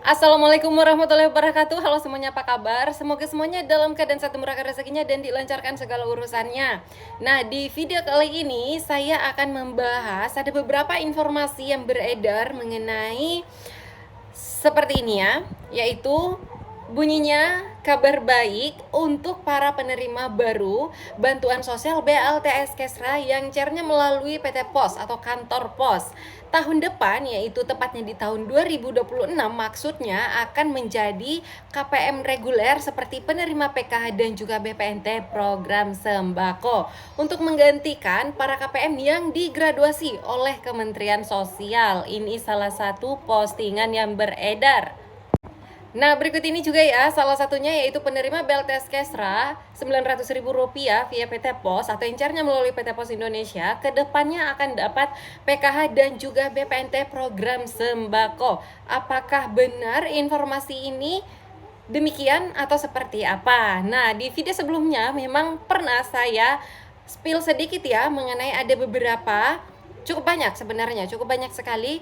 Assalamualaikum warahmatullahi wabarakatuh. Halo semuanya, apa kabar? Semoga semuanya dalam keadaan sehat, murahkan rezekinya dan dilancarkan segala urusannya. Nah, di video kali ini saya akan membahas ada beberapa informasi yang beredar mengenai seperti ini ya, yaitu bunyinya kabar baik untuk para penerima baru bantuan sosial BLTS Kesra yang cairnya melalui PT Pos atau kantor pos. Tahun depan, yaitu tepatnya di tahun 2026, maksudnya akan menjadi KPM reguler seperti penerima PKH dan juga BPNT program sembako untuk menggantikan para KPM yang digraduasi oleh Kementerian Sosial. Ini salah satu postingan yang beredar. Nah, berikut ini juga ya, salah satunya yaitu penerima BLTS Kesra Rp900.000 via PT Pos atau incarnya melalui PT Pos Indonesia, kedepannya akan dapat PKH dan juga BPNT program sembako. Apakah benar informasi ini demikian atau seperti apa? Nah, di video sebelumnya memang pernah saya spill sedikit ya mengenai ada beberapa, cukup banyak sekali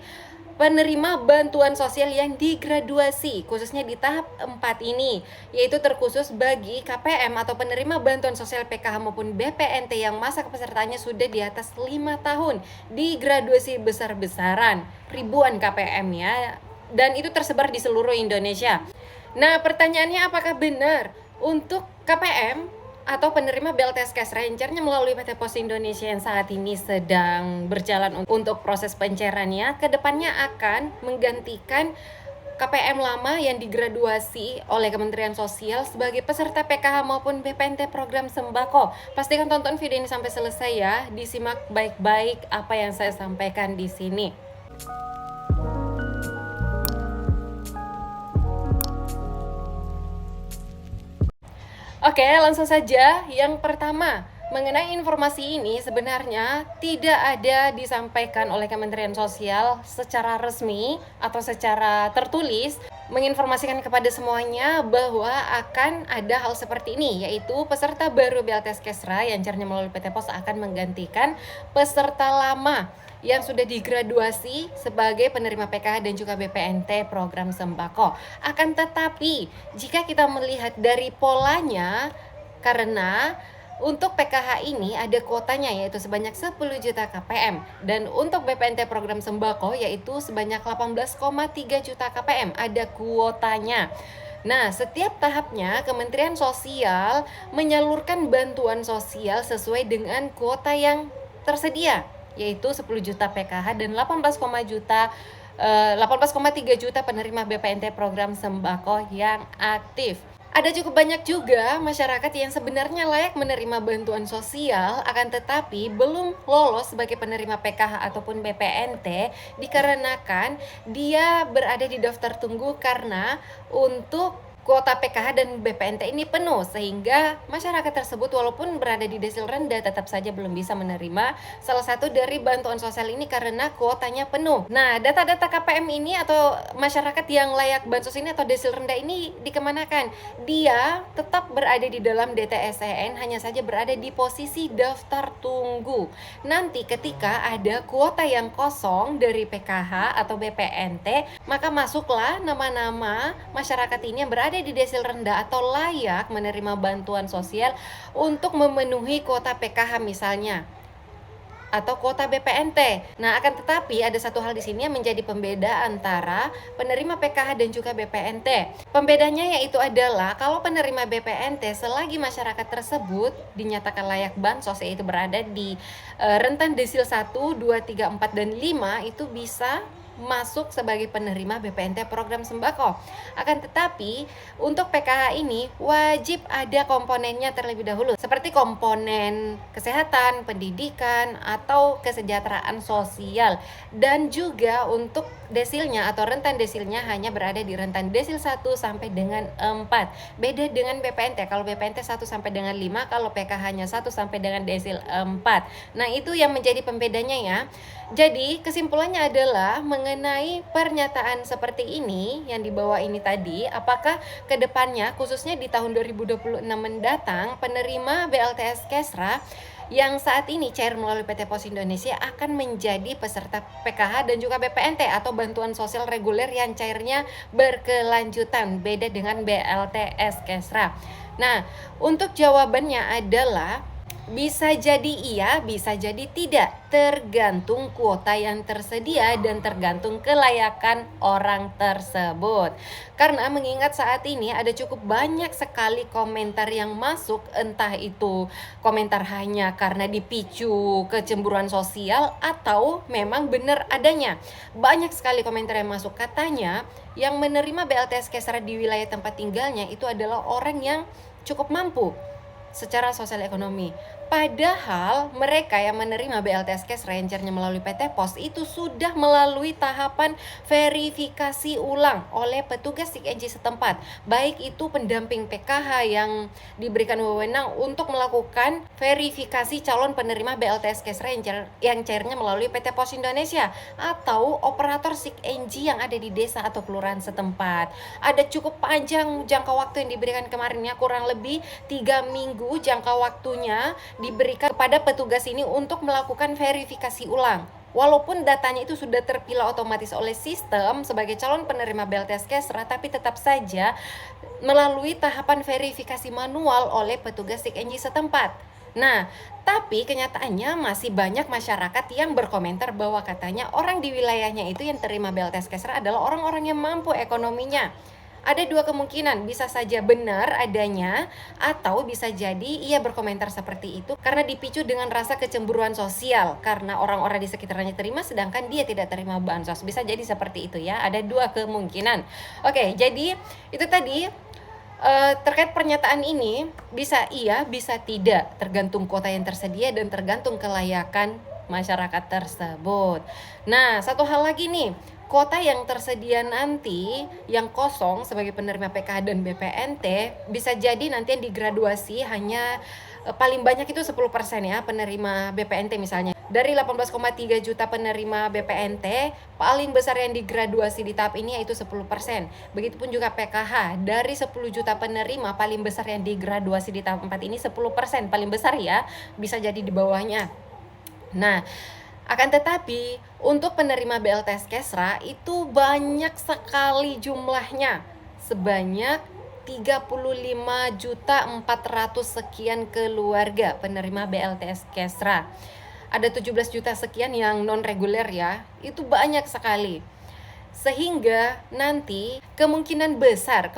penerima bantuan sosial yang digraduasi khususnya di tahap 4 ini, yaitu terkhusus bagi KPM atau penerima bantuan sosial PKH maupun BPNT yang masa kepesertaannya sudah di atas 5 tahun, digraduasi besar-besaran, ribuan KPM ya, dan itu tersebar di seluruh Indonesia. Nah, pertanyaannya apakah benar untuk KPM atau penerima BLTS Cash Rangernya melalui PT Pos Indonesia yang saat ini sedang berjalan untuk proses pencairannya, kedepannya akan menggantikan KPM lama yang digraduasi oleh Kementerian Sosial sebagai peserta PKH maupun BPNT program sembako. Pastikan tonton video ini sampai selesai ya, disimak baik-baik apa yang saya sampaikan di sini. Oke, langsung saja. Yang pertama, mengenai informasi ini sebenarnya tidak ada disampaikan oleh Kementerian Sosial secara resmi atau secara tertulis menginformasikan kepada semuanya bahwa akan ada hal seperti ini, yaitu peserta baru BLTS Kesra yang caranya melalui PT Pos akan menggantikan peserta lama yang sudah digraduasi sebagai penerima PKH dan juga BPNT program sembako. Akan tetapi, jika kita melihat dari polanya, karena untuk PKH ini ada kuotanya yaitu sebanyak 10 juta KPM, dan untuk BPNT program sembako yaitu sebanyak 18,3 juta KPM, ada kuotanya. Nah, setiap tahapnya Kementerian Sosial menyalurkan bantuan sosial sesuai dengan kuota yang tersedia, yaitu 10 juta PKH dan 18,3 juta penerima BPNT program sembako yang aktif. Ada cukup banyak juga masyarakat yang sebenarnya layak menerima bantuan sosial, akan tetapi belum lolos sebagai penerima PKH ataupun BPNT dikarenakan dia berada di daftar tunggu karena untuk kuota PKH dan BPNT ini penuh, sehingga masyarakat tersebut walaupun berada di desil rendah tetap saja belum bisa menerima salah satu dari bantuan sosial ini karena kuotanya penuh. Nah, data-data KPM ini atau masyarakat yang layak bansos ini atau desil rendah ini dikemanakan? Dia tetap berada di dalam DTSEN, hanya saja berada di posisi daftar tunggu. Nanti ketika ada kuota yang kosong dari PKH atau BPNT, maka masuklah nama-nama masyarakat ini yang berada di desil rendah atau layak menerima bantuan sosial untuk memenuhi kuota PKH misalnya atau kuota BPNT. Nah, akan tetapi ada satu hal di sini yang menjadi pembeda antara penerima PKH dan juga BPNT. Pembedanya yaitu adalah kalau penerima BPNT selagi masyarakat tersebut dinyatakan layak bansos, yaitu berada di rentan desil 1, 2, 3, 4 dan 5, itu bisa masuk sebagai penerima BPNT program sembako. Akan tetapi untuk PKH ini wajib ada komponennya terlebih dahulu, seperti komponen kesehatan, pendidikan, atau kesejahteraan sosial. Dan juga untuk desilnya atau rentan desilnya hanya berada di rentan desil 1 sampai dengan 4. Beda dengan BPNT. Kalau BPNT 1 sampai dengan 5, kalau PKH-nya 1 sampai dengan desil 4. Nah, itu yang menjadi pembedanya ya. Jadi kesimpulannya adalah mengenai pernyataan seperti ini yang dibawa ini tadi, apakah kedepannya khususnya di tahun 2026 mendatang penerima BLTS Kesra yang saat ini cair melalui PT Pos Indonesia akan menjadi peserta PKH dan juga BPNT atau bantuan sosial reguler yang cairnya berkelanjutan, beda dengan BLTS Kesra. Nah, untuk jawabannya adalah bisa jadi iya, bisa jadi tidak, tergantung kuota yang tersedia dan tergantung kelayakan orang tersebut. Karena mengingat saat ini ada cukup banyak sekali komentar yang masuk, entah itu komentar hanya karena dipicu kecemburuan sosial atau memang benar adanya. Banyak sekali komentar yang masuk, katanya yang menerima BLTS Kesra di wilayah tempat tinggalnya itu adalah orang yang cukup mampu secara sosial ekonomi. Padahal mereka yang menerima BLTS Cash Ranger-nya melalui PT Pos itu sudah melalui tahapan verifikasi ulang oleh petugas SIKNJ setempat. Baik itu pendamping PKH yang diberikan wewenang untuk melakukan verifikasi calon penerima BLTS Cash Ranger yang cairnya melalui PT Pos Indonesia atau operator SIKNJ yang ada di desa atau kelurahan setempat. Ada cukup panjang jangka waktu yang diberikan kemarinnya, kurang lebih 3 minggu jangka waktunya diberikan kepada petugas ini untuk melakukan verifikasi ulang. Walaupun datanya itu sudah terpilah otomatis oleh sistem sebagai calon penerima BLTS Kesra, tapi tetap saja melalui tahapan verifikasi manual oleh petugas SIKNJ setempat. Nah, tapi kenyataannya masih banyak masyarakat yang berkomentar bahwa katanya orang di wilayahnya itu yang terima BLTS Kesra adalah orang-orang yang mampu ekonominya. Ada dua kemungkinan, bisa saja benar adanya atau bisa jadi ia berkomentar seperti itu karena dipicu dengan rasa kecemburuan sosial karena orang-orang di sekitarnya terima sedangkan dia tidak terima bansos. Bisa jadi seperti itu ya, ada dua kemungkinan. Oke, jadi itu tadi terkait pernyataan ini bisa iya, bisa tidak, tergantung kuota yang tersedia dan tergantung kelayakan masyarakat tersebut. Nah, satu hal lagi nih, kuota yang tersedia nanti yang kosong sebagai penerima PKH dan BPNT bisa jadi nanti yang digraduasi hanya paling banyak itu 10% ya penerima BPNT misalnya. Dari 18,3 juta penerima BPNT, paling besar yang digraduasi di tahap ini yaitu 10%. Begitupun juga PKH, dari 10 juta penerima, paling besar yang digraduasi di tahap 4 ini 10%, paling besar ya, bisa jadi di bawahnya. Nah, akan tetapi untuk penerima BLTS Kesra itu banyak sekali jumlahnya, sebanyak 35.400.000 sekian keluarga penerima BLTS Kesra. Ada 17 juta sekian yang non reguler ya, itu banyak sekali. Sehingga nanti kemungkinan besar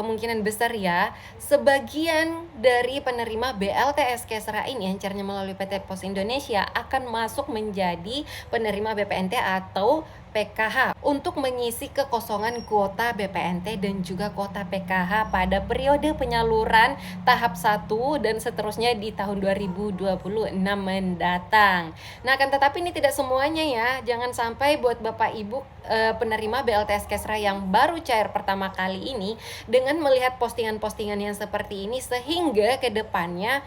ya, sebagian dari penerima BLTS Kesra ini yang caranya melalui PT Pos Indonesia akan masuk menjadi penerima BPNT atau PKH untuk mengisi kekosongan kuota BPNT dan juga kuota PKH pada periode penyaluran tahap 1 dan seterusnya di tahun 2026 mendatang. Nah, akan tetapi ini tidak semuanya ya. Jangan sampai buat Bapak Ibu penerima BLTS Kesra yang baru cair pertama kali ini dengan melihat postingan-postingan yang seperti ini sehingga ke depannya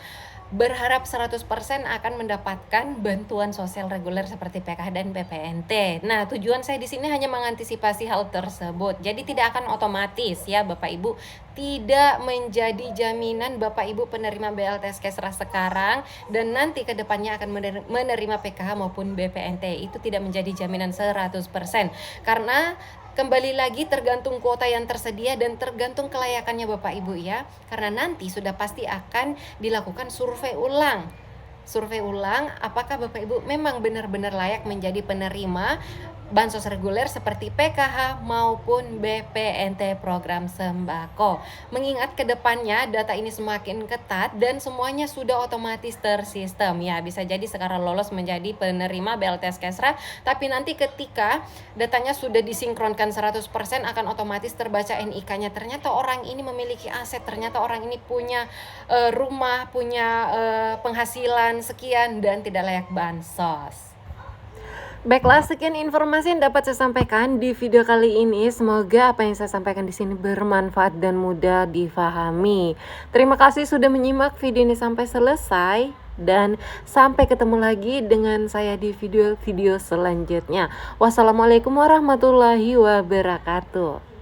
berharap 100% akan mendapatkan bantuan sosial reguler seperti PKH dan BPNT. Nah, tujuan saya di sini hanya mengantisipasi hal tersebut. Jadi tidak akan otomatis ya Bapak Ibu, tidak menjadi jaminan Bapak Ibu penerima BLTS Kesra sekarang dan nanti ke depannya akan menerima PKH maupun BPNT. Itu tidak menjadi jaminan 100%. Karena kembali lagi tergantung kuota yang tersedia dan tergantung kelayakannya Bapak Ibu ya. Karena nanti sudah pasti akan dilakukan survei ulang. Survei ulang apakah Bapak Ibu memang benar-benar layak menjadi penerima bansos reguler seperti PKH maupun BPNT program sembako. Mengingat ke depannya data ini semakin ketat dan semuanya sudah otomatis tersistem ya. Bisa jadi sekarang lolos menjadi penerima BLTS Kesra, tapi nanti ketika datanya sudah disinkronkan 100% akan otomatis terbaca NIK-nya. Ternyata orang ini memiliki aset, ternyata orang ini punya rumah, punya penghasilan sekian dan tidak layak bansos. Baiklah, sekian informasi yang dapat saya sampaikan di video kali ini. Semoga apa yang saya sampaikan di sini bermanfaat dan mudah difahami. Terima kasih sudah menyimak video ini sampai selesai dan sampai ketemu lagi dengan saya di video-video selanjutnya. Wassalamualaikum warahmatullahi wabarakatuh.